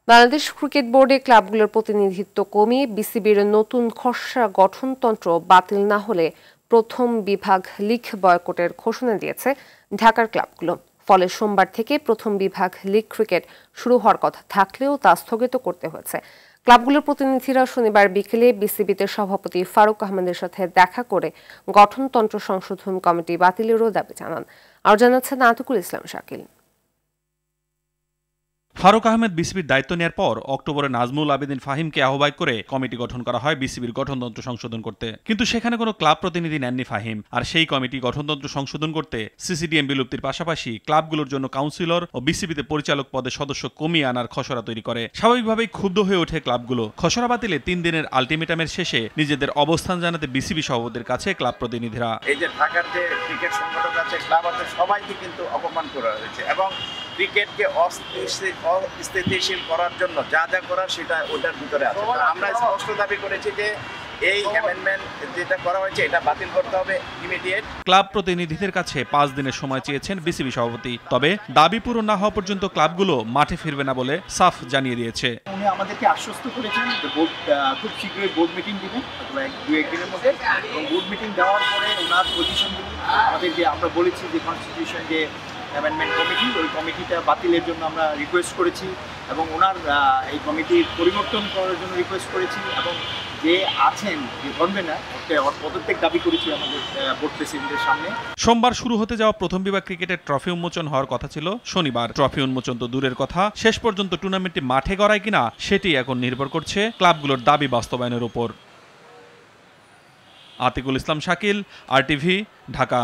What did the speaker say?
Bangladesh cricket বোর্ডে ক্লাবগুলোর প্রতিনিধিত্ব কমিয়ে বিসিবির নতুন খসড়া গঠনতন্ত্র বাতিল না হলে প্রথম বিভাগ লীগ বয়কটের ঘোষণা দিয়েছে ঢাকার ক্লাবগুলো। ফলে সোমবার থেকে প্রথম বিভাগ লীগ ক্রিকেট শুরু হওয়ার কথা থাকলেও তা স্থগিত করতে হয়েছে। ক্লাবগুলোর প্রতিনিধিরা শনিবার বিকেলে বিসিবিতে সভাপতি ফারুক আহমেদের সাথে দেখা করে গঠনতন্ত্র সংশোধন কমিটি বাতিলেরও দাবি জানান। আর জানাচ্ছেন আতিকুল ইসলাম শাকিল। ফারুক আহমেদ বিসিবির দায়িত্ব নেওয়ার পর অক্টোবরে নাজমুল আবেদিন ফাহিমকে আহ্বায়ক করে কমিটি গঠন করা হয় বিসিবির গঠনতন্ত্র সংশোধন করতে। কিন্তু সেখানে কোনো ক্লাব প্রতিনিধি নেননি ফাহিম। আর সেই কমিটি গঠনতন্ত্র সংশোধন করতে সিসিডিএম বিলুপ্তির পাশাপাশি ক্লাবগুলোর জন্য কাউন্সিলর ও বিসিবিতে পরিচালক পদে সদস্য কমিয়ে আনার খসড়া তৈরি করে। স্বাভাবিকভাবেই ক্ষুব্ধ হয়ে ওঠে ক্লাবগুলো। খসড়া বাতিলে 3 দিনের আলটিমেটামের শেষে নিজেদের অবস্থান জানাতে বিসিবি সভাপতির কাছে ক্লাব প্রতিনিধিরা এই যে ঢাকার যে ক্রিকেট সংগঠক আছে, ক্লাব আছে, সবাইকে কিন্তু অপমান করা হয়েছে এবং ক্রিকেটকে অস্থিতিশীল করার জন্য যা যা করার সেটা ওটার ভিতরে আছে। আমরা স্পষ্ট দাবি করেছি যে এই অ্যামেন্ডমেন্ট যেটা করা হয়েছে এটা বাতিল করতে হবে ইমিডিয়েট। ক্লাব প্রতিনিধিদের কাছে 5 দিনের সময় চেয়েছেন বিসিবি সভাপতি। তবে দাবি পূরণ না হওয়া পর্যন্ত ক্লাবগুলো মাঠে ফিরবে না বলে সাফ জানিয়ে দিয়েছে। উনি আমাদেরকে আশ্বস্ত করেছেন যে বোর্ড খুব শীঘ্রই বোর্ড মিটিং দিবেন, অথবা 2-1 দিনের মধ্যে। এবং বোর্ড মিটিং দেওয়ার পরে ওনার পজিশনগুলো আমাদেরকে আমরা বলেছি যে কনস্টিটিউশন যে অ্যামেন্ডমেন্ট কমিটি, ওই কমিটিটা বাতিলের জন্য আমরা রিকোয়েস্ট করেছি এবং ওনার এই কমিটির পরিবর্তন করার জন্য রিকোয়েস্ট করেছি এবং যে আছেন যে কনভেনার ওর পদত্যাগ দাবি করেছি আমাদের বোর্ড প্রেসিডেন্টের সামনে। সোমবার শুরু হতে যাওয়া প্রথম বিভাগ ক্রিকেটের ট্রফি উন্মোচন হওয়ার কথা ছিল শনিবার। ট্রফি উন্মোচন তো দূরের কথা, শেষ পর্যন্ত টুর্নামেন্টটি মাঠে গড়ায় কিনা সেটি এখন নির্ভর করছে ক্লাবগুলোর দাবি বাস্তবায়নের উপর। আতিকুল ইসলাম শাকিল, RTV, ঢাকা।